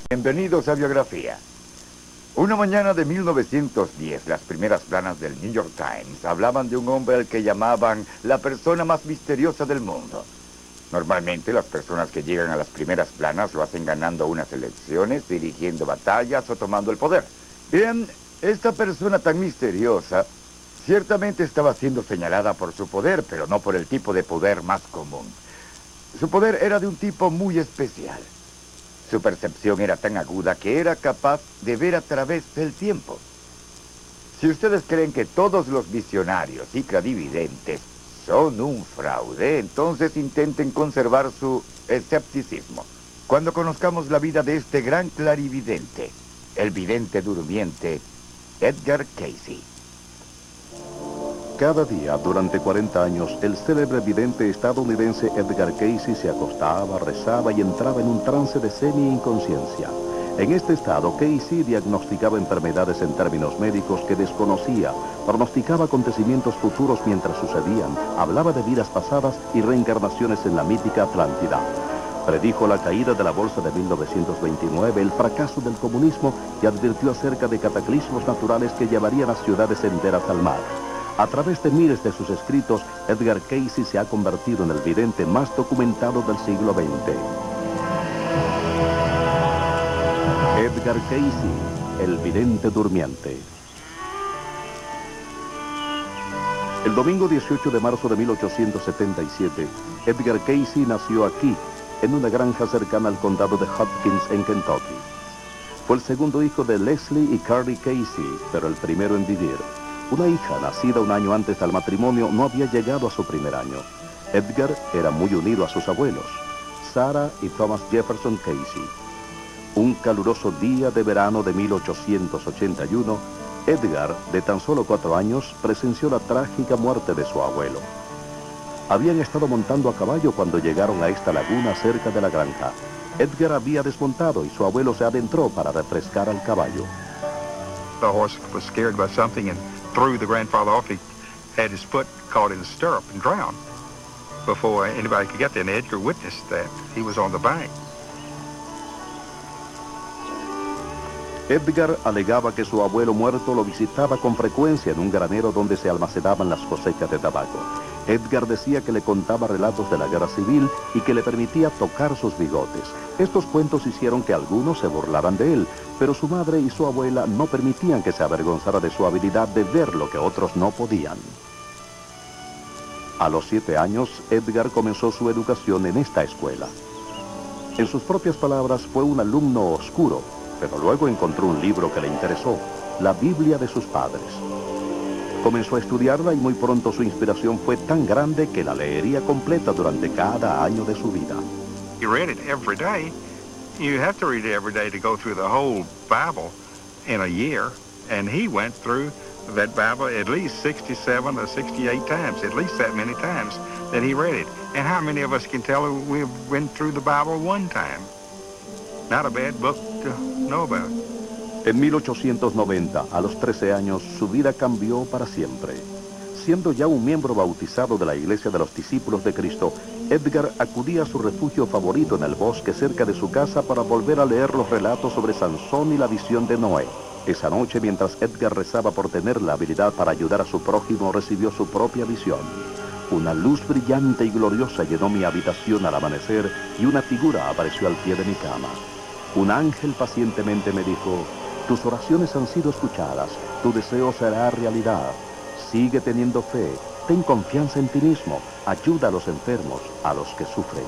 Bienvenidos a Biografía. Una mañana de 1910, las primeras planas del New York Times hablaban de un hombre al que llamaban la persona más misteriosa del mundo. Normalmente las personas que llegan a las primeras planas lo hacen ganando unas elecciones, dirigiendo batallas o tomando el poder. Bien, esta persona tan misteriosa ciertamente estaba siendo señalada por su poder, pero no por el tipo de poder más común. Su poder era de un tipo muy especial. Su percepción era tan aguda que era capaz de ver a través del tiempo. Si ustedes creen que todos los visionarios y clarividentes son un fraude, entonces intenten conservar su escepticismo. Cuando conozcamos la vida de este gran clarividente, el vidente durmiente, Edgar Cayce. Cada día, durante 40 años, el célebre vidente estadounidense Edgar Cayce se acostaba, rezaba y entraba en un trance de semi-inconsciencia. En este estado, Cayce diagnosticaba enfermedades en términos médicos que desconocía, pronosticaba acontecimientos futuros mientras sucedían, hablaba de vidas pasadas y reencarnaciones en la mítica Atlántida. Predijo la caída de la bolsa de 1929, el fracaso del comunismo y advirtió acerca de cataclismos naturales que llevarían a ciudades enteras al mar. A través de miles de sus escritos, Edgar Cayce se ha convertido en el vidente más documentado del siglo XX. Edgar Cayce, el vidente durmiente. El domingo 18 de marzo de 1877, Edgar Cayce nació aquí, en una granja cercana al condado de Hopkins, en Kentucky. Fue el segundo hijo de Leslie y Carrie Cayce, pero el primero en vivir. Una hija, nacida un año antes del matrimonio, no había llegado a su primer año. Edgar era muy unido a sus abuelos, Sarah y Thomas Jefferson Cayce. Un caluroso día de verano de 1881, Edgar, de tan solo 4 años, presenció la trágica muerte de su abuelo. Habían estado montando a caballo cuando llegaron a esta laguna cerca de la granja. Edgar había desmontado y su abuelo se adentró para refrescar al caballo. The horse was scared by something and threw the grandfather off. He had his foot caught in the stirrup and drowned before anybody could get there. And Edgar witnessed that. He was on the bank. Edgar alegaba que su abuelo muerto lo visitaba con frecuencia en un granero donde se almacenaban las cosechas de tabaco. Edgar decía que le contaba relatos de la guerra civil y que le permitía tocar sus bigotes. Estos cuentos hicieron que algunos se burlaran de él, pero su madre y su abuela no permitían que se avergonzara de su habilidad de ver lo que otros no podían. A los 7 años, Edgar comenzó su educación en esta escuela. En sus propias palabras, fue un alumno oscuro, pero luego encontró un libro que le interesó, la Biblia de sus padres. Comenzó a estudiarla y muy pronto su inspiración fue tan grande que la leería completa durante cada año de su vida. You read it every day. You have to read it every day to go through the whole Bible in a year. And he went through that Bible at least 67 or 68 times, at least that many times that he read it. And how many of us can tell we've went through the Bible one time? Not a bad book to know about. En 1890, a los 13 años, su vida cambió para siempre. Siendo ya un miembro bautizado de la Iglesia de los Discípulos de Cristo, Edgar acudía a su refugio favorito en el bosque cerca de su casa para volver a leer los relatos sobre Sansón y la visión de Noé. Esa noche, mientras Edgar rezaba por tener la habilidad para ayudar a su prójimo, recibió su propia visión. Una luz brillante y gloriosa llenó mi habitación al amanecer y una figura apareció al pie de mi cama. Un ángel pacientemente me dijo: tus oraciones han sido escuchadas, tu deseo será realidad. Sigue teniendo fe, ten confianza en ti mismo, ayuda a los enfermos, a los que sufren.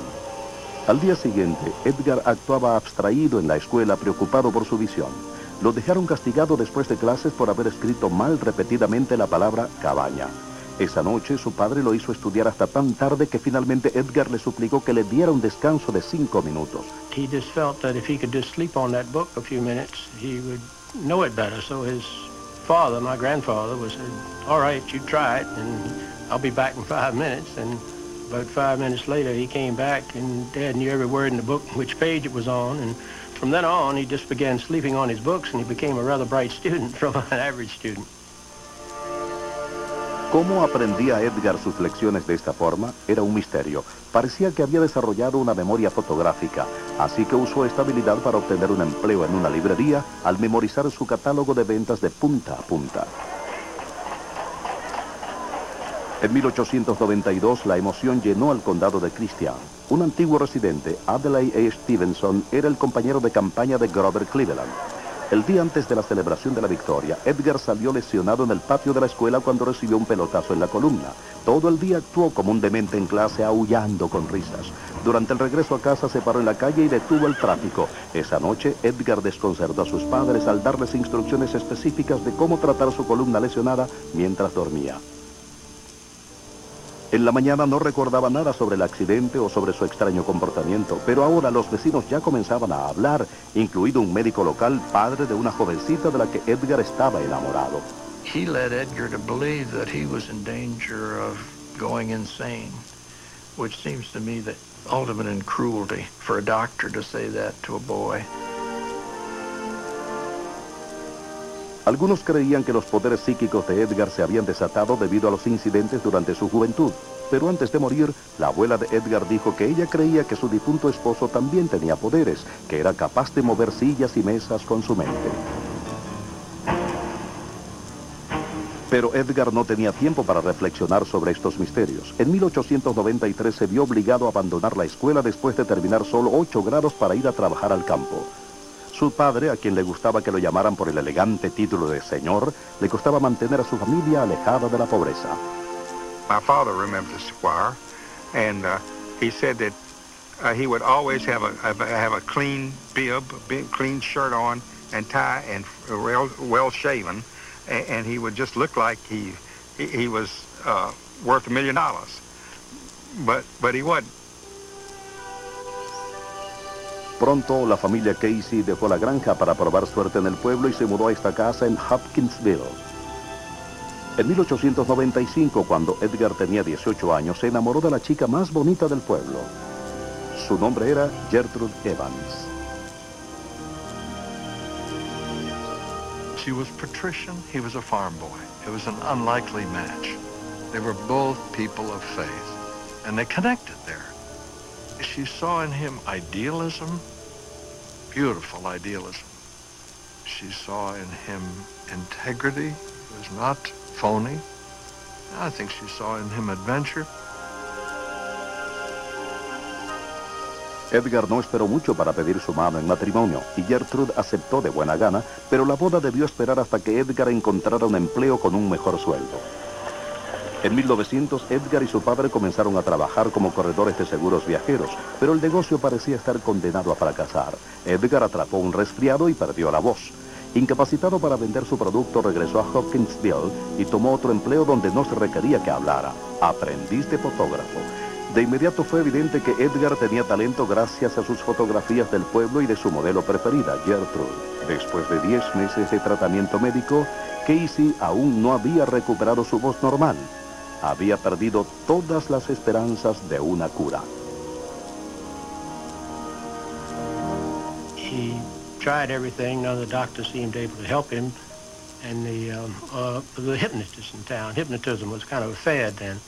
Al día siguiente, Edgar actuaba abstraído en la escuela, preocupado por su visión. Lo dejaron castigado después de clases por haber escrito mal repetidamente la palabra cabaña. Esa noche, su padre lo hizo estudiar hasta tan tarde que finalmente Edgar le suplicó que le diera un descanso de 5 minutos. He just felt that if he could just sleep on that book a few minutes, he would know it better. So his father, my grandfather, was said, all right, you try it, and I'll be back in 5 minutes. And about 5 minutes later, he came back, and Dad knew every word in the book, which page it was on. And from then on, he just began sleeping on his books, and he became a rather bright student from an average student. ¿Cómo aprendía Edgar sus lecciones de esta forma? Era un misterio. Parecía que había desarrollado una memoria fotográfica, así que usó esta habilidad para obtener un empleo en una librería al memorizar su catálogo de ventas de punta a punta. En 1892, la emoción llenó al condado de Christian. Un antiguo residente, Adlai A. Stevenson, era el compañero de campaña de Grover Cleveland. El día antes de la celebración de la victoria, Edgar salió lesionado en el patio de la escuela cuando recibió un pelotazo en la columna. Todo el día actuó como un demente en clase, aullando con risas. Durante el regreso a casa se paró en la calle y detuvo el tráfico. Esa noche, Edgar desconcertó a sus padres al darles instrucciones específicas de cómo tratar su columna lesionada mientras dormía. En la mañana no recordaba nada sobre el accidente o sobre su extraño comportamiento, pero ahora los vecinos ya comenzaban a hablar, incluido un médico local, padre de una jovencita de la que Edgar estaba enamorado. He led Edgar to believe that he was in danger of going insane, which seems to me the ultimate in cruelty for a doctor to say that to a boy. Algunos creían que los poderes psíquicos de Edgar se habían desatado debido a los incidentes durante su juventud, pero antes de morir, la abuela de Edgar dijo que ella creía que su difunto esposo también tenía poderes, que era capaz de mover sillas y mesas con su mente. Pero Edgar no tenía tiempo para reflexionar sobre estos misterios. En 1893 se vio obligado a abandonar la escuela después de terminar solo 8 grados para ir a trabajar al campo. Su padre, a quien le gustaba que lo llamaran por el elegante título de señor, le costaba mantener a su familia alejada de la pobreza. My father remembers the squire, and he said that he would always have a clean bib, clean shirt on and tie, and well shaven, and he would just look like he was worth $1 million, but he wasn't. Pronto, la familia Casey dejó la granja para probar suerte en el pueblo y se mudó a esta casa en Hopkinsville. En 1895, cuando Edgar tenía 18 años, se enamoró de la chica más bonita del pueblo. Su nombre era Gertrude Evans. She was patrician, he was a farm boy. It was an unlikely match. They were both people of faith, and they connected there. She saw in him idealism, beautiful idealism. She saw in him integrity, he was not phony. I think she saw in him adventure. Edgar no esperó mucho para pedir su mano en matrimonio y Gertrude aceptó de buena gana, pero la boda debió esperar hasta que Edgar encontrara un empleo con un mejor sueldo. En 1900, Edgar y su padre comenzaron a trabajar como corredores de seguros viajeros, pero el negocio parecía estar condenado a fracasar. Edgar atrapó un resfriado y perdió la voz. Incapacitado para vender su producto, regresó a Hopkinsville y tomó otro empleo donde no se requería que hablara: aprendiz de fotógrafo. De inmediato fue evidente que Edgar tenía talento gracias a sus fotografías del pueblo y de su modelo preferida, Gertrude. Después de 10 meses de tratamiento médico, Casey aún no había recuperado su voz normal. Había perdido todas las esperanzas de una cura. He tried everything. None of the doctors seemed able to help him. And the hypnotist in town, hypnotism was kind of a fad then.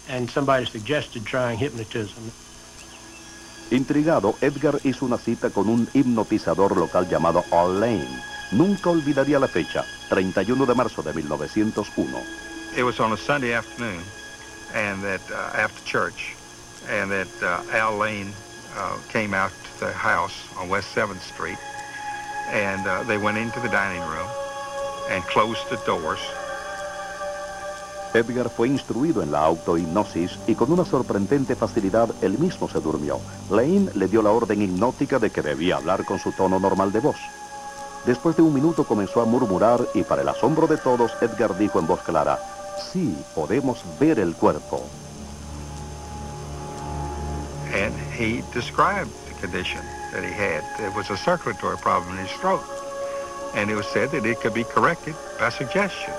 And somebody suggested trying hypnotism. Intrigado, Edgar hizo una cita con un hipnotizador local llamado Al Lane. Nunca olvidaría la fecha, 31 de marzo de 1901. It was on a Sunday afternoon, and that after church, and that Al Lane came out to the house on West 7th Street, and they went into the dining room and closed the doors. Edgar fue instruido en la autohipnosis y con una sorprendente facilidad él mismo se durmió. Lane le dio la orden hipnótica de que debía hablar con su tono normal de voz. Después de un minuto comenzó a murmurar y para el asombro de todos, Edgar dijo en voz clara: sí, podemos ver el cuerpo. And he described the condition that he had. It was a circulatory problem in his throat. And it was said that it could be corrected by suggestion.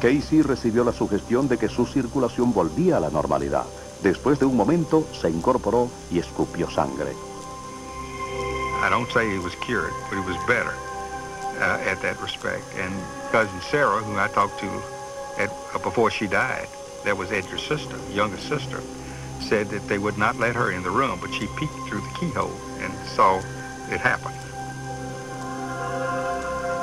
Casey recibió la sugestión de que su circulación volvía a la normalidad. Después de un momento, se incorporó y escupió sangre. I don't say he was cured, but he was better. at that respect. And cousin Sarah, who I talked to before she died, that was Edgar's sister, youngest sister, said that they would not let her in the room, but she peeked through the keyhole and saw it happen.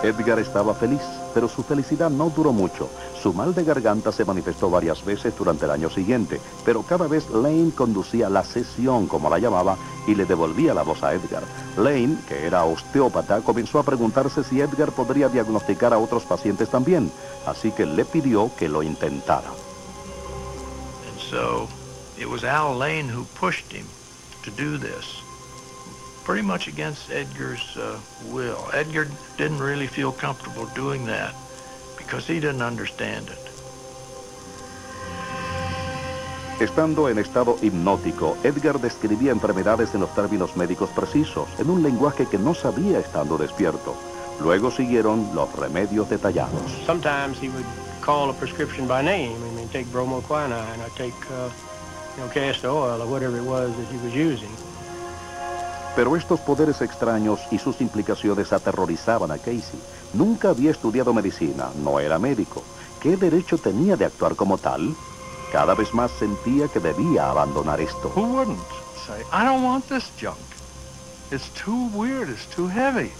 Edgar estaba feliz, pero su felicidad no duró mucho. Su mal de garganta se manifestó varias veces durante el año siguiente, pero cada vez Lane conducía la sesión, como la llamaba, y le devolvía la voz a Edgar. Lane, que era osteópata, comenzó a preguntarse si Edgar podría diagnosticar a otros pacientes también, así que le pidió que lo intentara. And so it was Al Lane who pushed him to do this, pretty much against Edgar's will. Edgar didn't really feel comfortable doing that because he didn't understand it. Estando en estado hipnótico, Edgar describía enfermedades en los términos médicos precisos, en un lenguaje que no sabía estando despierto. Luego siguieron los remedios detallados. Sometimes he would call a prescription by name. I mean, take bromoquinine, or take, castor oil, or whatever it was that he was using. Pero estos poderes extraños y sus implicaciones aterrorizaban a Casey. Nunca había estudiado medicina, no era médico. ¿Qué derecho tenía de actuar como tal? Cada vez más sentía que debía abandonar esto. Who wouldn't say, I don't want this junk. It's too weird, it's too heavy.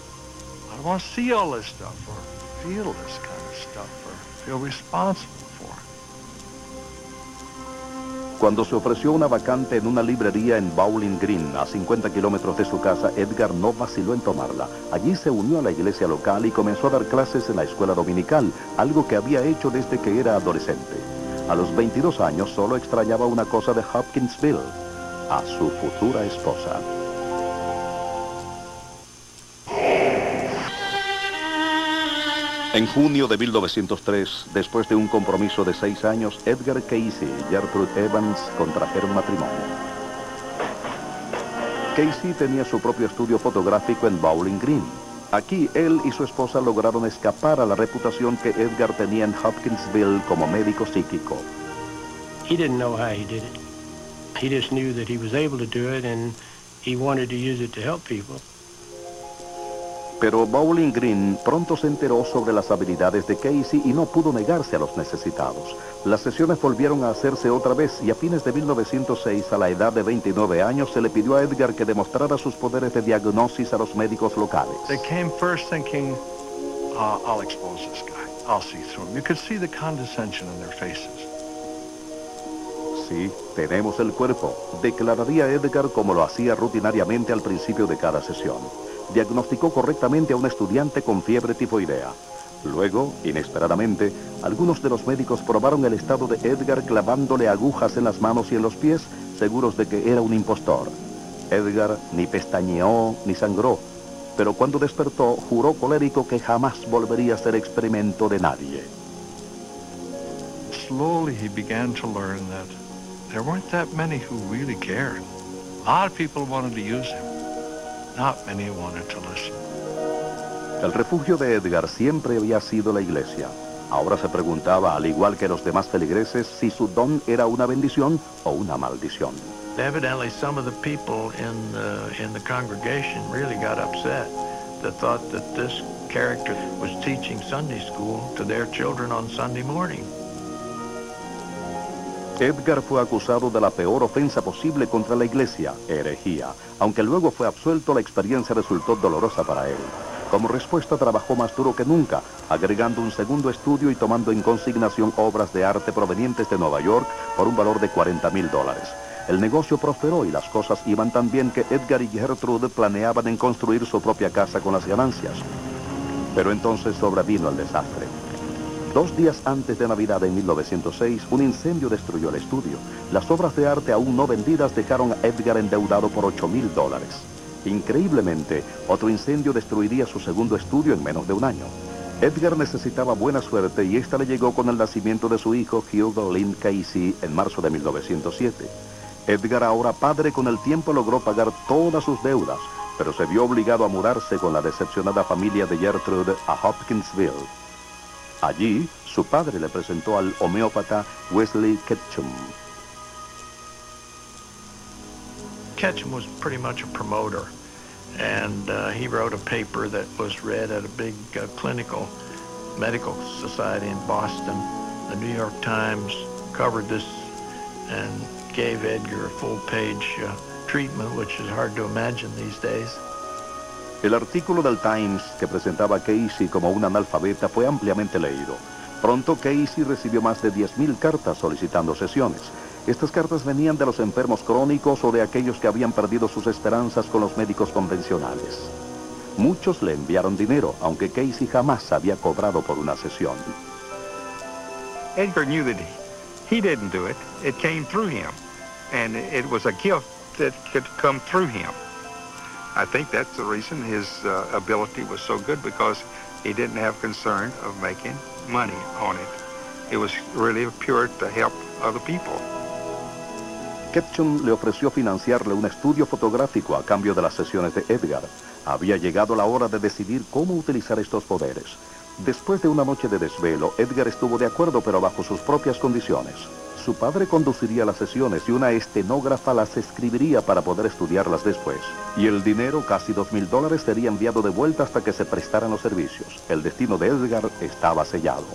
I don't want to see all this stuff or feel this kind of stuff or feel responsible for it. Cuando se ofreció una vacante en una librería en Bowling Green, a 50 kilómetros de su casa, Edgar no vaciló en tomarla. Allí se unió a la iglesia local y comenzó a dar clases en la escuela dominical, algo que había hecho desde que era adolescente. A los 22 años solo extrañaba una cosa de Hopkinsville, a su futura esposa. En junio de 1903, después de un compromiso de 6 años, Edgar Casey y Gertrude Evans contrajeron matrimonio. Casey tenía su propio estudio fotográfico en Bowling Green. Aquí, él y su esposa lograron escapar a la reputación que Edgar tenía en Hopkinsville como médico psíquico. He didn't know how he did it. He just knew that he was able to do it, and he wanted to use it to help people. Pero Bowling Green pronto se enteró sobre las habilidades de Casey y no pudo negarse a los necesitados. Las sesiones volvieron a hacerse otra vez y a fines de 1906, a la edad de 29 años, se le pidió a Edgar que demostrara sus poderes de diagnosis a los médicos locales. They came first thinking, I'll expose this guy. I'll see through him. You could see the condescension in their faces. Sí, tenemos el cuerpo, declararía Edgar como lo hacía rutinariamente al principio de cada sesión. Diagnosticó correctamente a un estudiante con fiebre tifoidea. Luego, inesperadamente, algunos de los médicos probaron el estado de Edgar clavándole agujas en las manos y en los pies, seguros de que era un impostor. Edgar ni pestañeó ni sangró, pero cuando despertó, juró colérico que jamás volvería a ser experimento de nadie. Slowly he began to learn that there weren't that many who really cared. A lot of people wanted to use him. Not many wanted to listen. El refugio de Edgar siempre había sido la iglesia. Ahora se preguntaba, al igual que los demás feligreses, si su don era una bendición o una maldición. Evidently, some of the people in the congregation really got upset. They thought that this character was teaching Sunday school to their children on Sunday morning. Edgar fue acusado de la peor ofensa posible contra la iglesia, herejía. Aunque luego fue absuelto, la experiencia resultó dolorosa para él. Como respuesta, trabajó más duro que nunca, agregando un segundo estudio y tomando en consignación obras de arte provenientes de Nueva York por un valor de $40,000. El negocio prosperó y las cosas iban tan bien que Edgar y Gertrude planeaban en construir su propia casa con las ganancias. Pero entonces sobrevino el desastre. 2 días antes de Navidad de 1906, un incendio destruyó el estudio. Las obras de arte aún no vendidas dejaron a Edgar endeudado por $8,000. Increíblemente, otro incendio destruiría su segundo estudio en menos de un año. Edgar necesitaba buena suerte y esta le llegó con el nacimiento de su hijo Hugo Lynn Casey en marzo de 1907. Edgar, ahora padre, con el tiempo logró pagar todas sus deudas, pero se vio obligado a mudarse con la decepcionada familia de Gertrude a Hopkinsville. Allí, su padre le presentó al homeópata Wesley Ketchum. Ketchum was pretty much a promoter. And he wrote a paper that was read at a big clinical medical society in Boston. The New York Times covered this and gave Edgar a full-page treatment, which is hard to imagine these days. El artículo del Times que presentaba a Casey como un analfabeta fue ampliamente leído. Pronto Casey recibió más de 10,000 cartas solicitando sesiones. Estas cartas venían de los enfermos crónicos o de aquellos que habían perdido sus esperanzas con los médicos convencionales. Muchos le enviaron dinero, aunque Casey jamás había cobrado por una sesión. Edgar knew that he didn't do it. It came through him. And it was a gift that could come through him. I think that's the reason his ability was so good, because he didn't have concern of making money on it. It was really pure to help other people. Ketchum le ofreció financiarle un estudio fotográfico a cambio de las sesiones de Edgar. Había llegado la hora de decidir cómo utilizar estos poderes. Después de una noche de desvelo, Edgar estuvo de acuerdo, pero bajo sus propias condiciones. Su padre conduciría las sesiones y una estenógrafa las escribiría para poder estudiarlas después. Y el dinero, casi $2,000, sería enviado de vuelta hasta que se prestaran los servicios. El destino de Edgar estaba sellado.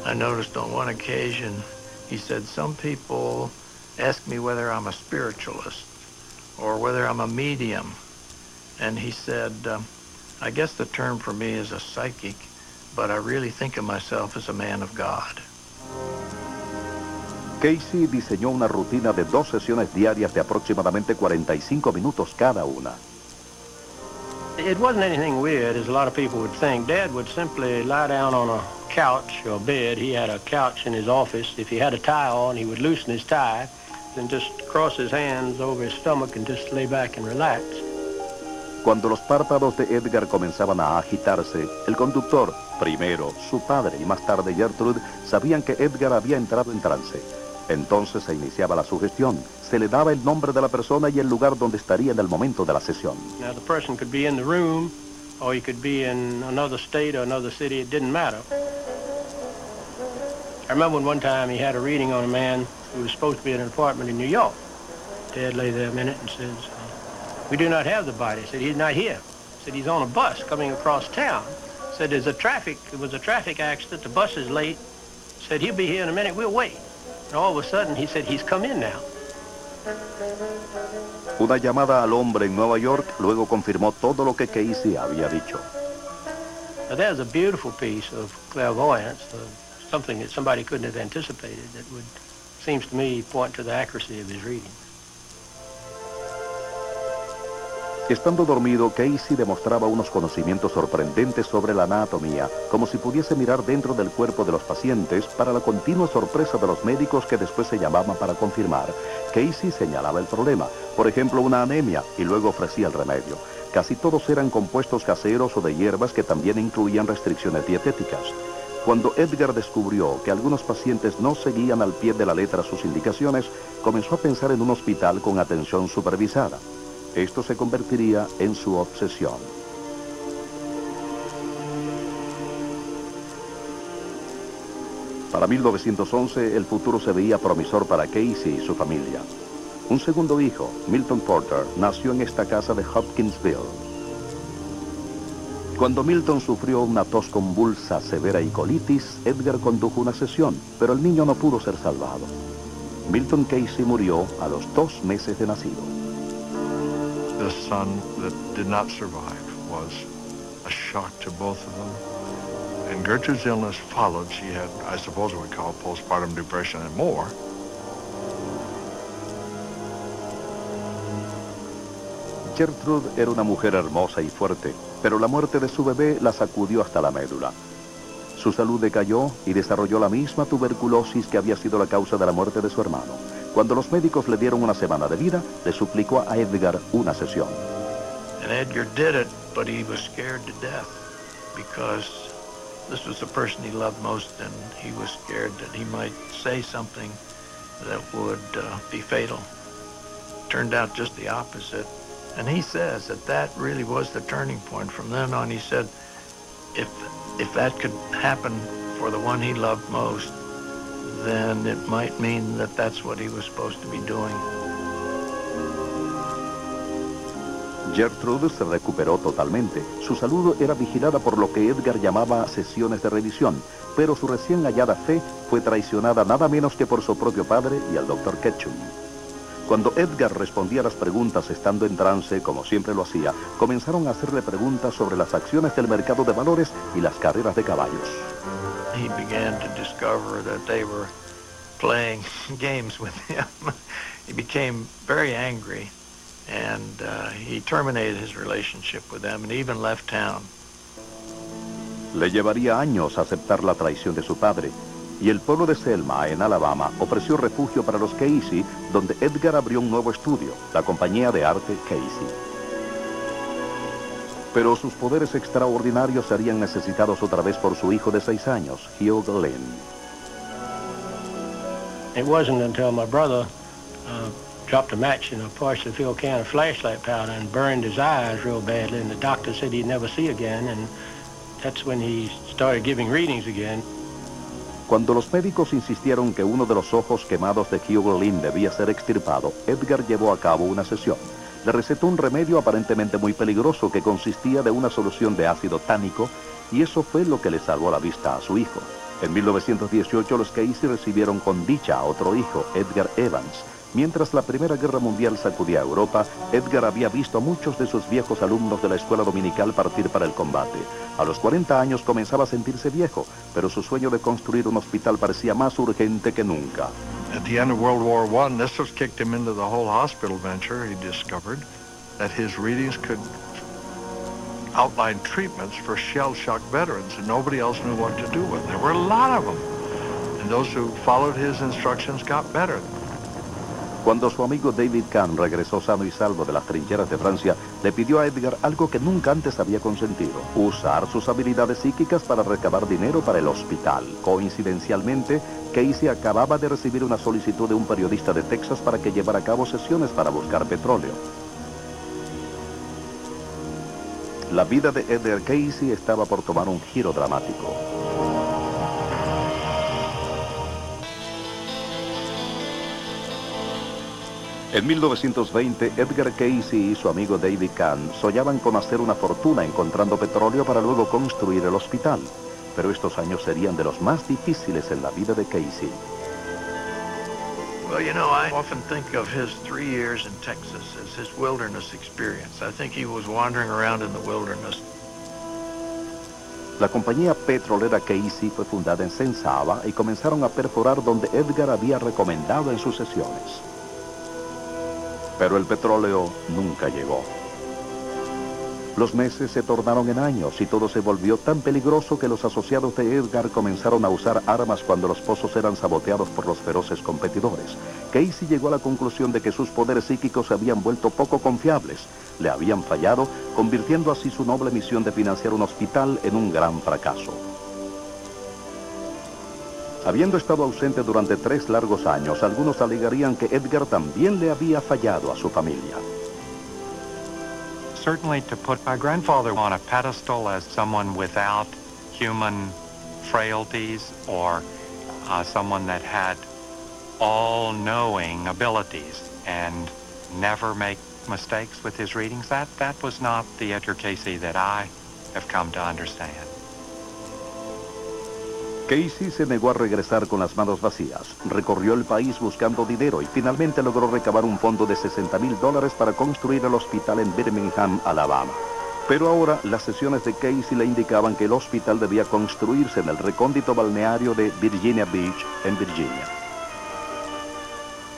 I noticed on one occasion, he said, some people ask me whether I'm a spiritualist or whether I'm a medium. And he said, I guess the term for me is a psychic, but I really think of myself as a man of God. Casey diseñó una rutina de 2 sesiones diarias de aproximadamente 45 minutos cada una. It wasn't anything weird, as a lot of people would think. Dad would simply lie down on a couch or bed. He had a couch in his office. If he had a tie on, he would loosen his tie, then just cross his hands over his stomach and just lay back and relax. Cuando los párpados de Edgar comenzaban a agitarse, el conductor, primero su padre y más tarde Gertrude, sabían que Edgar había entrado en trance. Entonces se iniciaba la sugestión. Se le daba el nombre de la persona y el lugar donde estaría en el momento de la sesión. Now, the person could be in the room, or he could be in another state or another city. It didn't matter. I remember one time he had a reading on a man who was supposed to be in an apartment in New York. Dad lay there a minute and says, we do not have the body. Said, he's not here. Said, he's on a bus coming across town. Said, there was a traffic accident. The bus is late. Said, he'll be here in a minute. We'll wait. And all of a sudden, he said, he's come in now. Una llamada al hombre en Nueva York luego confirmó todo lo que Casey había dicho. Now, there's a beautiful piece of clairvoyance, something that somebody couldn't have anticipated that would, seems to me, point to the accuracy of his reading. Estando dormido, Casey demostraba unos conocimientos sorprendentes sobre la anatomía, como si pudiese mirar dentro del cuerpo de los pacientes, para la continua sorpresa de los médicos que después se llamaban para confirmar. Casey señalaba el problema, por ejemplo una anemia, y luego ofrecía el remedio. Casi todos eran compuestos caseros o de hierbas que también incluían restricciones dietéticas. Cuando Edgar descubrió que algunos pacientes no seguían al pie de la letra sus indicaciones, comenzó a pensar en un hospital con atención supervisada. Esto se convertiría en su obsesión. Para 1911, el futuro se veía promisor para Casey y su familia. Un segundo hijo, Milton Porter, nació en esta casa de Hopkinsville. Cuando Milton sufrió una tos convulsa severa y colitis, Edgar condujo una sesión, pero el niño no pudo ser salvado. Milton Casey murió a los 2 meses de nacido. The son that did not survive was a shock to both of them. And Gertrude's illness followed. She had, I suppose, what we call postpartum depression and more. Gertrude era una mujer hermosa y fuerte, pero la muerte de su bebé la sacudió hasta la médula. Su salud decayó y desarrolló la misma tuberculosis que había sido la causa de la muerte de su hermano. Cuando los médicos le dieron una semana de vida, le suplicó a Edgar una sesión. And Edgar did it, but he was scared to death because this was the person he loved most, and he was scared that he might say something that would be fatal. Turned out just the opposite. And he says that that really was the turning point. From then on, he said, if that could happen for the one he loved most, then it might mean that that's what he was supposed to be doing. Gertrude se recuperó totalmente. Su salud era vigilada por lo que Edgar llamaba sesiones de revisión, pero su recién hallada fe fue traicionada nada menos que por su propio padre y el Dr. Ketchum. Cuando Edgar respondía a las preguntas estando en trance, como siempre lo hacía, comenzaron a hacerle preguntas sobre las acciones del mercado de valores y las carreras de caballos. He began to discover that they were playing games with him. He became very angry, and he terminated his relationship with them and even left town. Le llevaría años aceptar la traición de su padre, y el pueblo de Selma, en Alabama, ofreció refugio para los Casey, donde Edgar abrió un nuevo estudio, la compañía de arte Casey. Pero sus poderes extraordinarios serían necesitados otra vez por su hijo de 6 años, Hugh Glynn. It wasn't until my brother dropped a match in a partially filled can of flashlight powder and burned his eyes real badly, and the doctor said he'd never see again, and that's when he started giving readings again. Cuando los médicos insistieron que uno de los ojos quemados de Hugh Glynn debía ser extirpado, Edgar llevó a cabo una sesión. Le recetó un remedio aparentemente muy peligroso que consistía de una solución de ácido tánico, y eso fue lo que le salvó la vista a su hijo. En 1918 los Casey recibieron con dicha a otro hijo, Edgar Evans. Mientras la Primera Guerra Mundial sacudía a Europa, Edgar había visto a muchos de sus viejos alumnos de la escuela dominical partir para el combate. A los 40 años comenzaba a sentirse viejo, pero su sueño de construir un hospital parecía más urgente que nunca. At the end of World War I, this was kicked him into the whole hospital venture. He discovered that his readings could outline treatments for shell-shock veterans, and nobody else knew what to do with them. There were a lot of them, and those who followed his instructions got better. Cuando su amigo David Kahn regresó sano y salvo de las trincheras de Francia, le pidió a Edgar algo que nunca antes había consentido: usar sus habilidades psíquicas para recabar dinero para el hospital. Coincidencialmente, Casey acababa de recibir una solicitud de un periodista de Texas para que llevara a cabo sesiones para buscar petróleo. La vida de Edgar Casey estaba por tomar un giro dramático. En 1920, Edgar Casey y su amigo David Kahn soñaban con hacer una fortuna encontrando petróleo para luego construir el hospital. Pero estos años serían de los más difíciles en la vida de Casey. Well, you know, I often think of his 3 years in Texas as his wilderness experience. I think he was wandering around in the wilderness. La compañía petrolera Casey fue fundada en Sensaba y comenzaron a perforar donde Edgar había recomendado en sus sesiones. Pero el petróleo nunca llegó. Los meses se tornaron en años y todo se volvió tan peligroso que los asociados de Edgar comenzaron a usar armas cuando los pozos eran saboteados por los feroces competidores. Casey llegó a la conclusión de que sus poderes psíquicos se habían vuelto poco confiables. Le habían fallado, convirtiendo así su noble misión de financiar un hospital en un gran fracaso. Habiendo estado ausente durante 3 largos años, algunos alegarían que Edgar también le había fallado a su familia. Certainly to put my grandfather on a pedestal as someone without human frailties or someone that had all-knowing abilities and never make mistakes with his readings, that was not the Edgar Casey that I have come to understand. Casey se negó a regresar con las manos vacías. Recorrió el país buscando dinero y finalmente logró recabar un fondo de $60,000 para construir el hospital en Birmingham, Alabama. Pero ahora las sesiones de Casey le indicaban que el hospital debía construirse en el recóndito balneario de Virginia Beach, en Virginia.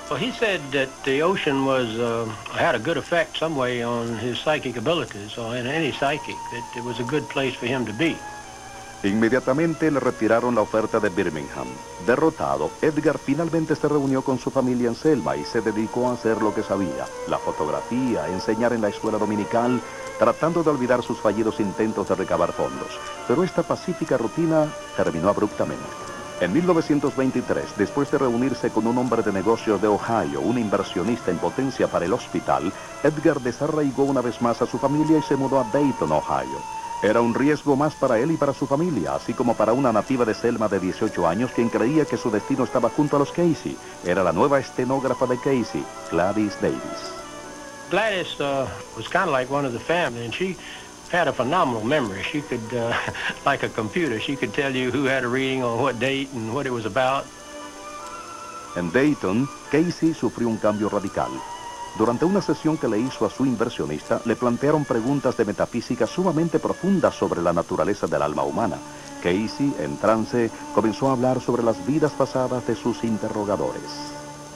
Well, he said that the ocean had a good effect some way on his psychic abilities, or in any psychic, that it was a good place for him to be. Inmediatamente le retiraron la oferta de Birmingham. Derrotado, Edgar finalmente se reunió con su familia en Selma y se dedicó a hacer lo que sabía: la fotografía, enseñar en la escuela dominical, tratando de olvidar sus fallidos intentos de recabar fondos. Pero esta pacífica rutina terminó abruptamente. En 1923, después de reunirse con un hombre de negocios de Ohio, un inversionista en potencia para el hospital, Edgar desarraigó una vez más a su familia y se mudó a Dayton, Ohio. Era un riesgo más para él y para su familia, así como para una nativa de Selma de 18 años quien creía que su destino estaba junto a los Casey. Era la nueva estenógrafa de Casey, Gladys Davis. Gladys was kind of like one of the family, and she had a phenomenal memory. She could, like a computer, she could tell you who had a reading on what date and what it was about. En Dayton, Casey sufrió un cambio radical. Durante una sesión que le hizo a su inversionista, le plantearon preguntas de metafísica sumamente profundas sobre la naturaleza del alma humana. Casey, en trance, comenzó a hablar sobre las vidas pasadas de sus interrogadores.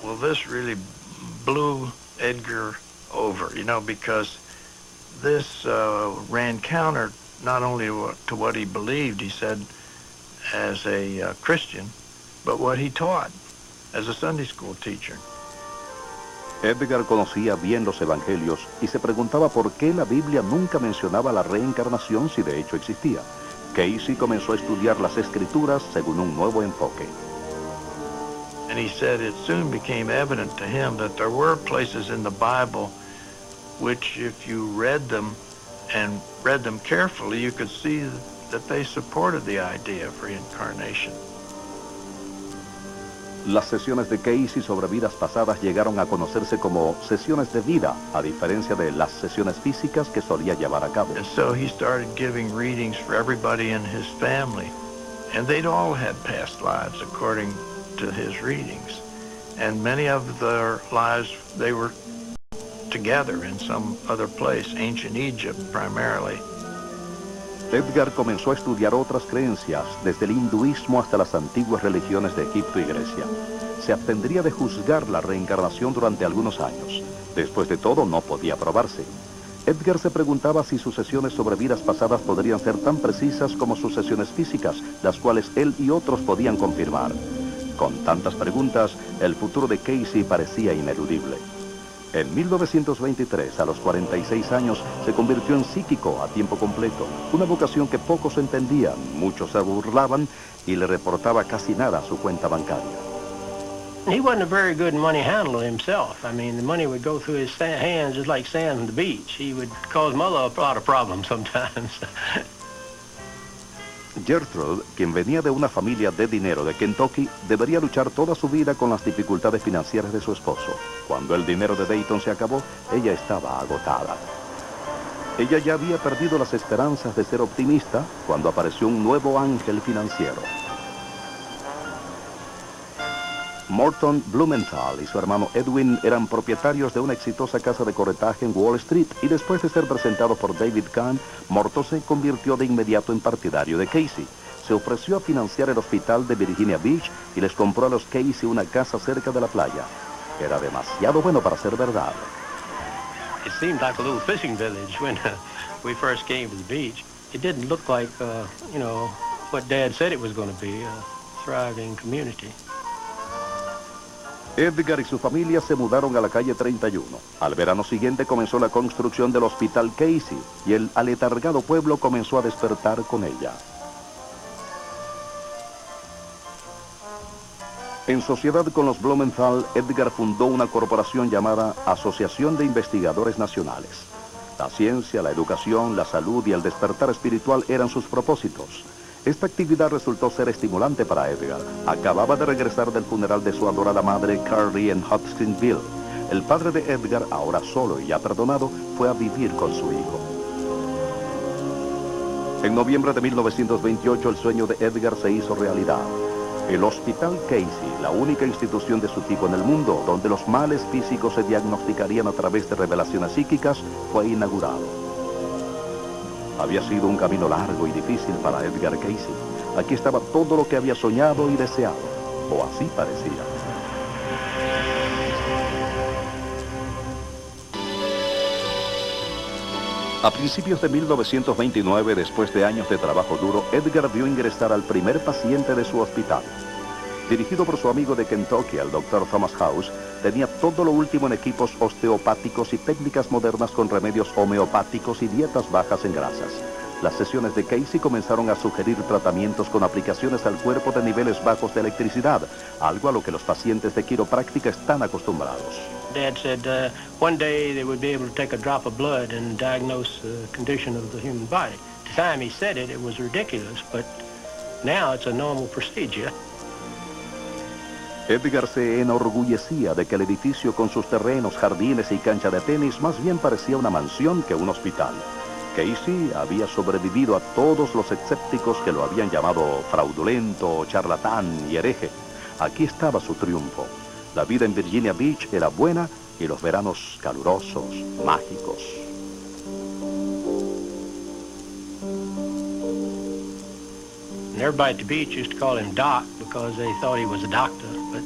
Well, this really blew Edgar over, you know, because this ran counter not only to what he believed, he said, as a Christian, but what he taught as a Sunday school teacher. Edgar conocía bien los evangelios y se preguntaba por qué la Biblia nunca mencionaba la reencarnación si de hecho existía. Casey comenzó a estudiar las escrituras según un nuevo enfoque. And he said it soon became evident to him that there were places in the Bible which, if you read them and read them carefully, you could see that they supported the idea of reincarnation. Las sesiones de Casey sobre vidas pasadas llegaron a conocerse como sesiones de vida, a diferencia de las sesiones físicas que solía llevar a cabo. And so he started giving readings for everybody in his family, and they'd all had past lives according to his readings. And many of their lives, they were together in some other place, ancient Egypt primarily. Edgar comenzó a estudiar otras creencias, desde el hinduismo hasta las antiguas religiones de Egipto y Grecia. Se abstendría de juzgar la reencarnación durante algunos años. Después de todo, no podía probarse. Edgar se preguntaba si sus sesiones sobre vidas pasadas podrían ser tan precisas como sus sesiones físicas, las cuales él y otros podían confirmar. Con tantas preguntas, el futuro de Casey parecía ineludible. En 1923, a los 46 años, se convirtió en psíquico a tiempo completo, una vocación que pocos entendían, muchos se burlaban y le reportaba casi nada a su cuenta bancaria. He wasn't a very good money handler himself. I mean, the money would go through his hands just like sand on the beach. He would cause mother a lot of problems sometimes. Gertrude, quien venía de una familia de dinero de Kentucky, debería luchar toda su vida con las dificultades financieras de su esposo. Cuando el dinero de Dayton se acabó, ella estaba agotada. Ella ya había perdido las esperanzas de ser optimista cuando apareció un nuevo ángel financiero. Morton Blumenthal y su hermano Edwin eran propietarios de una exitosa casa de corretaje en Wall Street y después de ser presentado por David Kahn, Morton se convirtió de inmediato en partidario de Casey. Se ofreció a financiar el hospital de Virginia Beach y les compró a los Casey una casa cerca de la playa. Era demasiado bueno para ser verdad. It seemed like a little fishing village when we first came to the beach. It didn't look like, you know, what Dad said it was going to be, a thriving community. Edgar y su familia se mudaron a la calle 31. Al verano siguiente comenzó la construcción del Hospital Casey y el aletargado pueblo comenzó a despertar con ella. En sociedad con los Blumenthal, Edgar fundó una corporación llamada Asociación de Investigadores Nacionales. La ciencia, la educación, la salud y el despertar espiritual eran sus propósitos. Esta actividad resultó ser estimulante para Edgar. Acababa de regresar del funeral de su adorada madre, Carrie, en Hutchinsville. El padre de Edgar, ahora solo y ya perdonado, fue a vivir con su hijo. En noviembre de 1928, el sueño de Edgar se hizo realidad. El Hospital Casey, la única institución de su tipo en el mundo, donde los males físicos se diagnosticarían a través de revelaciones psíquicas, fue inaugurado. Había sido un camino largo y difícil para Edgar Casey. Aquí estaba todo lo que había soñado y deseado, o así parecía. A principios de 1929, después de años de trabajo duro, Edgar vio ingresar al primer paciente de su hospital. Dirigido por su amigo de Kentucky, el Dr. Thomas House, tenía todo lo último en equipos osteopáticos y técnicas modernas con remedios homeopáticos y dietas bajas en grasas. Las sesiones de Casey comenzaron a sugerir tratamientos con aplicaciones al cuerpo de niveles bajos de electricidad, algo a lo que los pacientes de quiropráctica están acostumbrados. Dad said one day they would be able to take a drop of blood and diagnose the condition of the human body. At the time he said it, it was ridiculous, but now it's a normal procedure. Edgar se enorgullecía de que el edificio con sus terrenos, jardines y cancha de tenis más bien parecía una mansión que un hospital. Casey había sobrevivido a todos los escépticos que lo habían llamado fraudulento, charlatán y hereje. Aquí estaba su triunfo. La vida en Virginia Beach era buena y los veranos calurosos, mágicos. And everybody at the beach used to call him Doc because they thought he was a doctor. But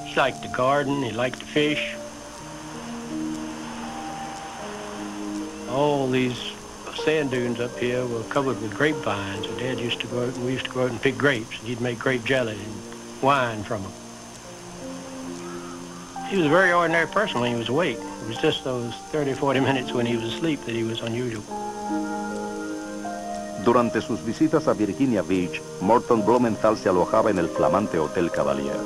he liked to garden, he liked to fish. All these sand dunes up here were covered with grapevines. So Dad used to go out, and we used to go out and pick grapes. And he'd make grape jelly and wine from them. He was a very ordinary person when he was awake. It was just those 30 or 40 minutes when he was asleep that he was unusual. Durante sus visitas a Virginia Beach, Morton Blumenthal se alojaba en el flamante Hotel Cavalier.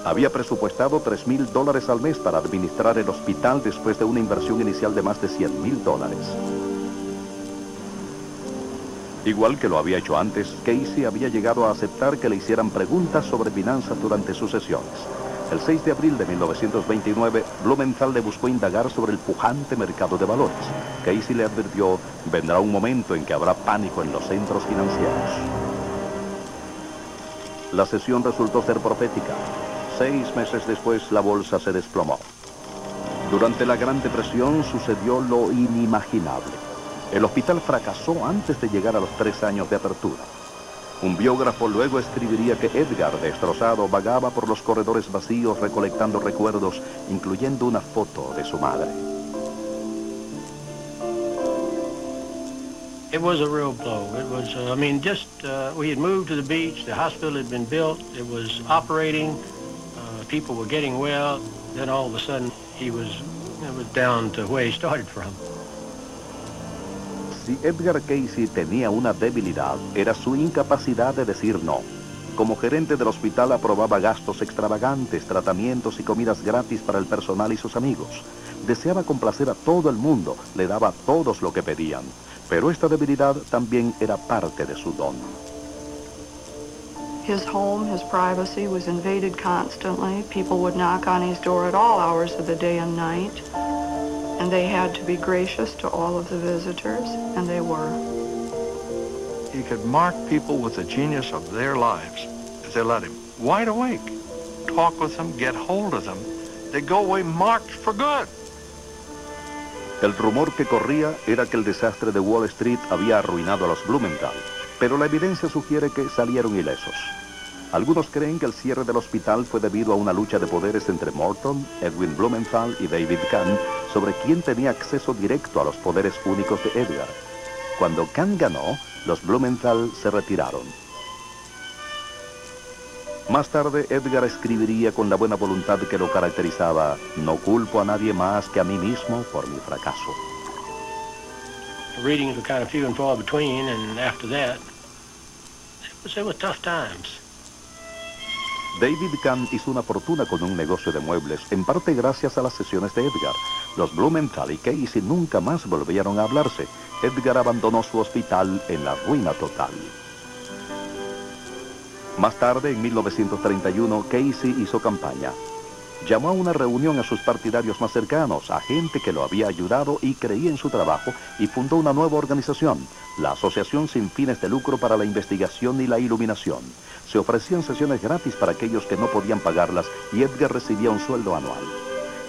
Había presupuestado $3,000 al mes para administrar el hospital después de una inversión inicial de más de $100,000. Igual que lo había hecho antes, Casey había llegado a aceptar que le hicieran preguntas sobre finanzas durante sus sesiones. El 6 de abril de 1929, Blumenthal le buscó indagar sobre el pujante mercado de valores. Casey le advirtió, vendrá un momento en que habrá pánico en los centros financieros. La sesión resultó ser profética. 6 meses después, la bolsa se desplomó. Durante la Gran Depresión sucedió lo inimaginable. El hospital fracasó antes de llegar a los 3 años de apertura. Un biógrafo luego escribiría que Edgar, destrozado, vagaba por los corredores vacíos recolectando recuerdos, incluyendo una foto de su madre. It was a real blow. It was, we had moved to the beach, the hospital had been built, it was operating, people were getting well, then all of a sudden it was down to where he started from. Si Edgar Casey tenía una debilidad, era su incapacidad de decir no. Como gerente del hospital aprobaba gastos extravagantes, tratamientos y comidas gratis para el personal y sus amigos. Deseaba complacer a todo el mundo, le daba a todos lo que pedían. Pero esta debilidad también era parte de su don. His home, his privacy was invaded constantly. People would knock on his door at all hours of the day and night. And they had to be gracious to all of the visitors, and they were. He could mark people with the genius of their lives if they let him. Wide awake. Talk with them, get hold of them. They go away marked for good. El rumor que corría era que el desastre de Wall Street había arruinado a los Blumenthal, pero la evidencia sugiere que salieron ilesos. Algunos creen que el cierre del hospital fue debido a una lucha de poderes entre Morton, Edwin Blumenthal y David Kahn sobre quién tenía acceso directo a los poderes únicos de Edgar. Cuando Kahn ganó, los Blumenthal se retiraron. Más tarde, Edgar escribiría con la buena voluntad que lo caracterizaba: no culpo a nadie más que a mí mismo por mi fracaso. The readings were kind of few and far between, and after that, it was tough times. David Kahn hizo una fortuna con un negocio de muebles, en parte gracias a las sesiones de Edgar. Los Blumenthal y Casey nunca más volvieron a hablarse. Edgar abandonó su hospital en la ruina total. Más tarde, en 1931, Casey hizo campaña. Llamó a una reunión a sus partidarios más cercanos, a gente que lo había ayudado y creía en su trabajo, y fundó una nueva organización, la Asociación Sin Fines de Lucro para la Investigación y la Iluminación. Se ofrecían sesiones gratis para aquellos que no podían pagarlas y Edgar recibía un sueldo anual.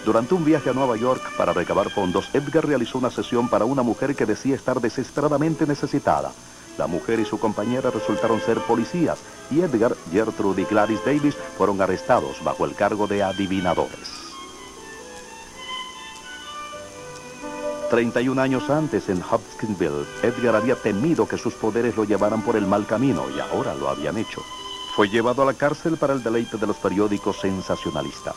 Durante un viaje a Nueva York para recabar fondos, Edgar realizó una sesión para una mujer que decía estar desesperadamente necesitada. La mujer y su compañera resultaron ser policías y Edgar, Gertrude y Gladys Davis fueron arrestados bajo el cargo de adivinadores. 31 años antes, en Hopkinsville, Edgar había temido que sus poderes lo llevaran por el mal camino y ahora lo habían hecho. Fue llevado a la cárcel para el deleite de los periódicos sensacionalistas.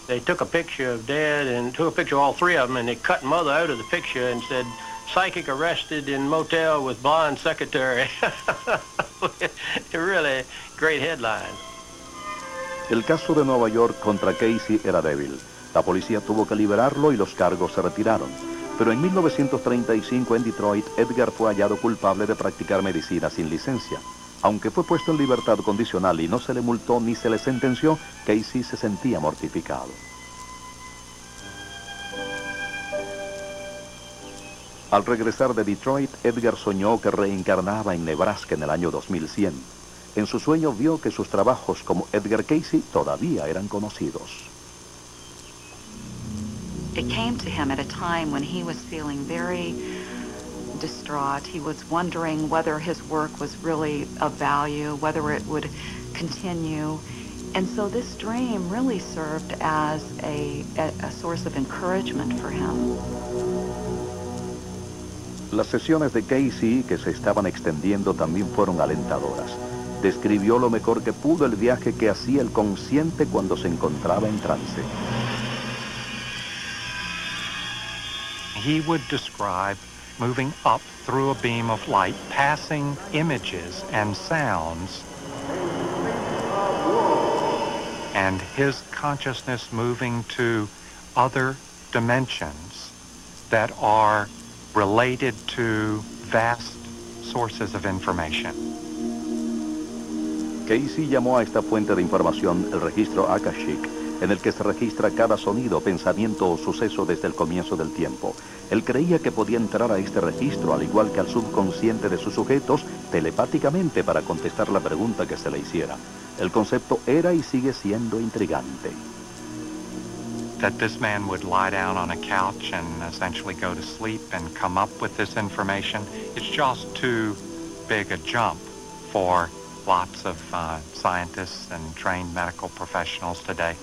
They took a picture of Dad and took a picture of all three of them, and they cut Mother out of the picture and said, "Psychic arrested in motel with blonde secretary." Really great headline. El caso de Nueva York contra Casey era débil. La policía tuvo que liberarlo y los cargos se retiraron. Pero en 1935 en Detroit, Edgar fue hallado culpable de practicar medicina sin licencia. Aunque fue puesto en libertad condicional y no se le multó ni se le sentenció, Casey se sentía mortificado. Al regresar de Detroit, Edgar soñó que reencarnaba en Nebraska en el año 2100. En su sueño vio que sus trabajos como Edgar Casey todavía eran conocidos. It came to him at a time when he was feeling very distraught. He was wondering whether his work was really of value, whether it would continue. And so this dream really served as a source of encouragement for him. Las sesiones de Casey, que se estaban extendiendo, también fueron alentadoras. Describió lo mejor que pudo el viaje que hacía el consciente cuando se encontraba en trance. He would describe moving up through a beam of light, passing images and sounds, and his consciousness moving to other dimensions that are related to vast sources of information. Casey llamó a esta fuente de información el registro Akashic, en el que se registra cada sonido, pensamiento o suceso desde el comienzo del tiempo. Él creía que podía entrar a este registro, al igual que al subconsciente de sus sujetos, telepáticamente para contestar la pregunta que se le hiciera. El concepto era y sigue siendo intrigante. That this man would lie down on a couch and essentially go to sleep and come up with this information, it's just too big a jump for lots of scientists and trained medical professionals today.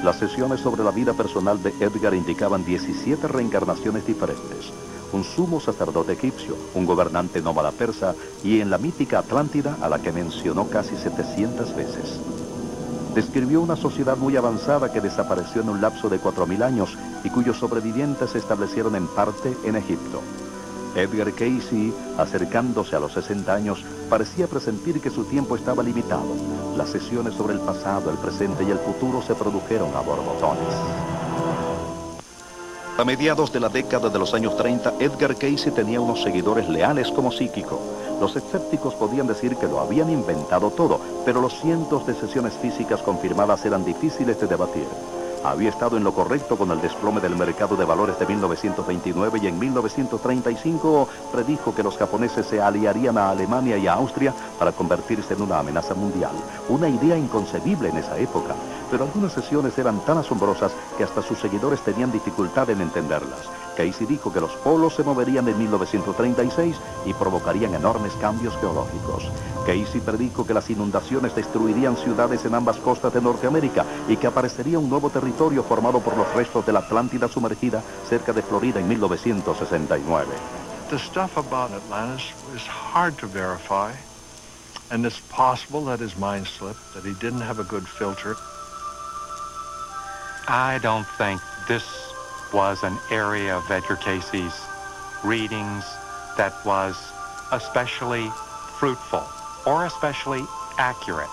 Las sesiones sobre la vida personal de Edgar indicaban 17 reencarnaciones diferentes. Un sumo sacerdote egipcio, un gobernante nómada persa y en la mítica Atlántida, a la que mencionó casi 700 veces. Describió una sociedad muy avanzada que desapareció en un lapso de 4000 años y cuyos sobrevivientes se establecieron en parte en Egipto. Edgar Casey, acercándose a los 60 años, parecía presentir que su tiempo estaba limitado. Las sesiones sobre el pasado, el presente y el futuro se produjeron a borbotones. A mediados de la década de los años 30, Edgar Casey tenía unos seguidores leales como psíquico. Los escépticos podían decir que lo habían inventado todo, pero los cientos de sesiones físicas confirmadas eran difíciles de debatir. Había estado en lo correcto con el desplome del mercado de valores de 1929 y en 1935 predijo que los japoneses se aliarían a Alemania y a Austria para convertirse en una amenaza mundial. Una idea inconcebible en esa época, pero algunas sesiones eran tan asombrosas que hasta sus seguidores tenían dificultad en entenderlas. Casey dijo que los polos se moverían en 1936 y provocarían enormes cambios geológicos. Casey predijo que las inundaciones destruirían ciudades en ambas costas de Norteamérica y que aparecería un nuevo territorio formado por los restos de la Atlántida sumergida cerca de Florida en 1969. The stuff about Atlantis is hard to verify, and it's possible that his mind slipped, that he didn't have a good filter. I don't think this was an area of Edgar Casey's readings that was especially fruitful or especially accurate.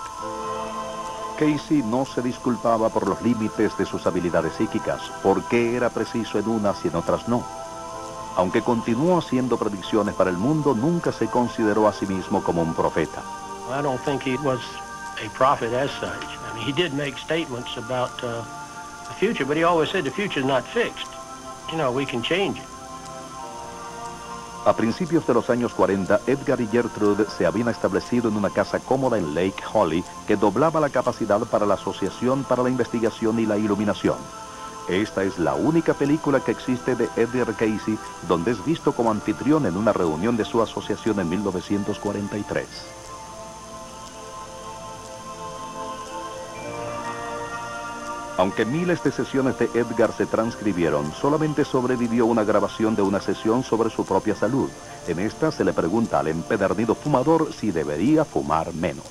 Casey no se disculpaba por los límites de sus habilidades psíquicas, por qué era preciso en unas y en otras no. Aunque continuó haciendo predicciones para el mundo, nunca se consideró a sí mismo como un profeta. I don't think he was a prophet as such. I mean, he did make statements about the future, but he always said the future is not fixed. You know, we can change it. A principios de los años 40, Edgar y Gertrude se habían establecido en una casa cómoda en Lake Holly que doblaba la capacidad para la Asociación para la Investigación y la Iluminación. Esta es la única película que existe de Edgar Casey donde es visto como anfitrión en una reunión de su asociación en 1943. Aunque miles de sesiones de Edgar se transcribieron, solamente sobrevivió una grabación de una sesión sobre su propia salud. En esta se le pregunta al empedernido fumador si debería fumar menos.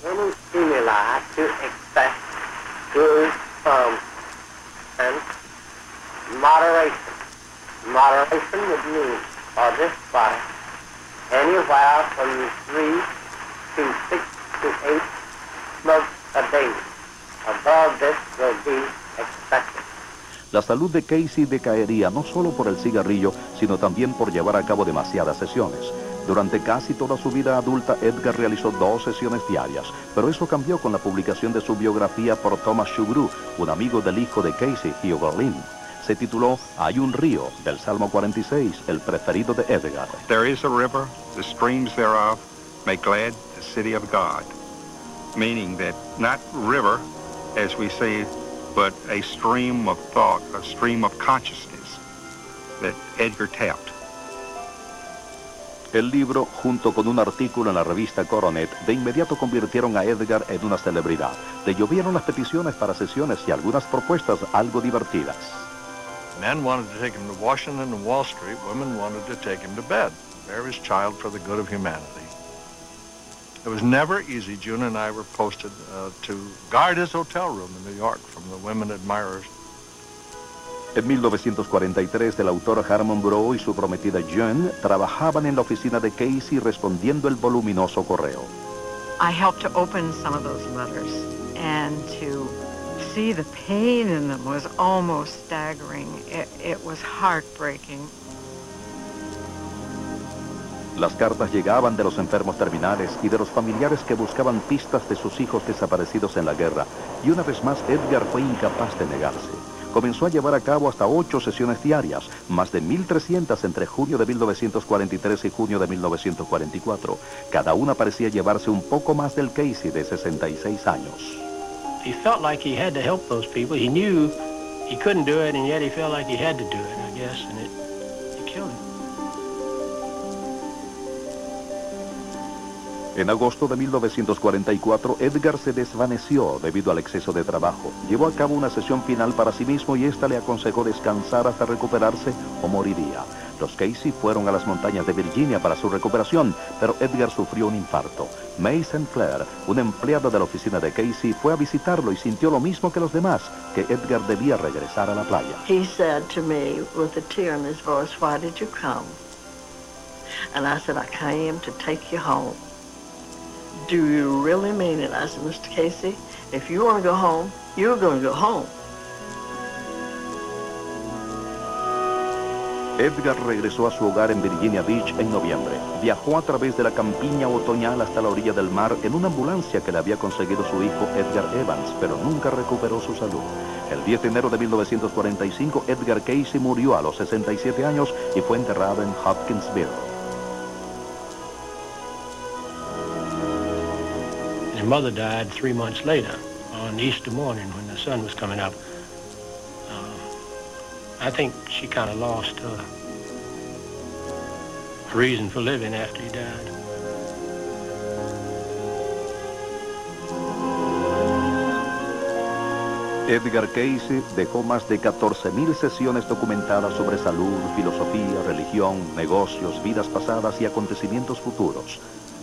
Any stimuli to expect good and moderation. Moderation would mean for this body anywhere from 3 to 6 to 8 smokes a day. Above this will be expected. La salud de Casey decaería no solo por el cigarrillo, sino también por llevar a cabo demasiadas sesiones. Durante casi toda su vida adulta, Edgar realizó 2 sesiones diarias, pero eso cambió con la publicación de su biografía por Thomas Shugru, un amigo del hijo de Casey, Hugh Berlin. Se tituló Hay un río, del Salmo 46, el preferido de Edgar. There is a river, the streams thereof make glad the city of God. Meaning that not river, as we say, but a stream of thought, a stream of consciousness that Edgar tapped. El libro, junto con un artículo en la revista Coronet, de inmediato convirtieron a Edgar en una celebridad. Le llovieron las peticiones para sesiones y algunas propuestas algo divertidas. Men wanted to take him to Washington and Wall Street. Women wanted to take him to bed. Bear his child for the good of humanity. It was never easy. June and I were posted to guard his hotel room in New York from the women admirers. En 1943, el autor Harmon Brough y su prometida June trabajaban en la oficina de Casey respondiendo el voluminoso correo. I helped to open some of those letters, and to see the pain in them was almost staggering. It was heartbreaking. Las cartas llegaban de los enfermos terminales y de los familiares que buscaban pistas de sus hijos desaparecidos en la guerra. Y una vez más, Edgar fue incapaz de negarse. Comenzó a llevar a cabo hasta 8 sesiones diarias, más de 1.300 entre junio de 1943 y junio de 1944. Cada una parecía llevarse un poco más del Casey de 66 años. He felt like he had to help those people. He knew he couldn't do it, and yet he felt like he had to do it, I guess, and it killed him. En agosto de 1944, Edgar se desvaneció debido al exceso de trabajo. Llevó a cabo una sesión final para sí mismo y esta le aconsejó descansar hasta recuperarse o moriría. Los Casey fueron a las montañas de Virginia para su recuperación, pero Edgar sufrió un infarto. May St. Clair, una empleada de la oficina de Casey, fue a visitarlo y sintió lo mismo que los demás, que Edgar debía regresar a la playa. He said to me with a tear in his voice, "Why did you come?" And I said, "I came to take you home." "Do you really mean it?" I said, "Mr. Casey, if you want to go home, you're going to go home." Edgar regresó a su hogar en Virginia Beach en noviembre. Viajó a través de la campiña otoñal hasta la orilla del mar en una ambulancia que le había conseguido su hijo Edgar Evans, pero nunca recuperó su salud. El 10 de enero de 1945, Edgar Casey murió a los 67 años y fue enterrado en Hopkinsville. His mother died 3 months later, on Easter morning when the sun was coming up. I think she kind of lost her reason for living after he died. Edgar Casey dejó más de 14.000 sesiones documentadas sobre salud, filosofía, religión, negocios, vidas pasadas y acontecimientos futuros.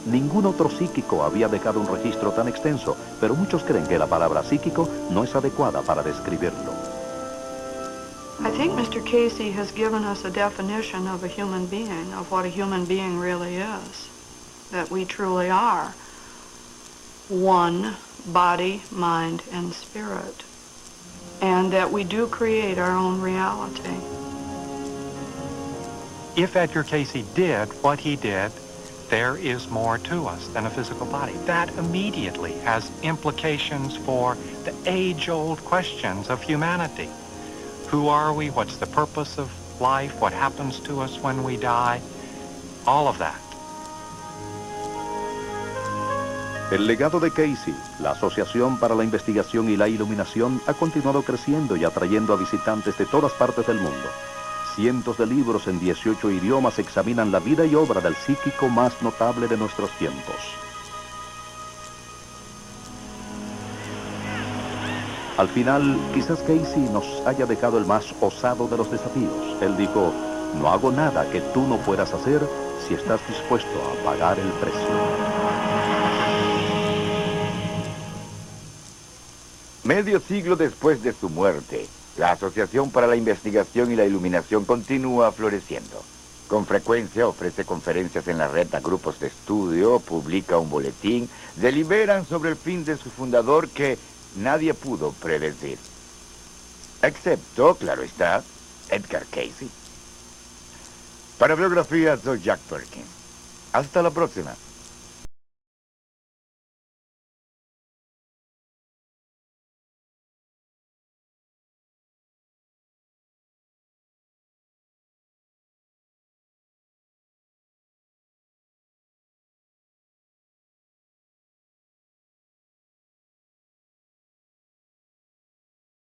Ningún otro psíquico había dejado un registro tan extenso, pero muchos creen que la palabra psíquico no es adecuada para describirlo. I think Mr. Casey has given us a definition of a human being, of what a human being really is. That we truly are one body, mind, and spirit. And that we do create our own reality. If Edgar Casey did what he did, there is more to us than a physical body. That immediately has implications for the age-old questions of humanity. Who are we? What's the purpose of life? What happens to us when we die? All of that. El legado de Casey, la Asociación para la Investigación y la Iluminación, ha continuado creciendo y atrayendo a visitantes de todas partes del mundo. Cientos de libros en 18 idiomas examinan la vida y obra del psíquico más notable de nuestros tiempos. Al final, quizás Casey nos haya dejado el más osado de los desafíos. Él dijo, no hago nada que tú no puedas hacer si estás dispuesto a pagar el precio. Medio siglo después de su muerte, la Asociación para la Investigación y la Iluminación continúa floreciendo. Con frecuencia ofrece conferencias en la red a grupos de estudio, publica un boletín, deliberan sobre el fin de su fundador que nadie pudo predecir. Excepto, claro está, Edgar Casey. Para Biografía, soy Jack Perkins. Hasta la próxima.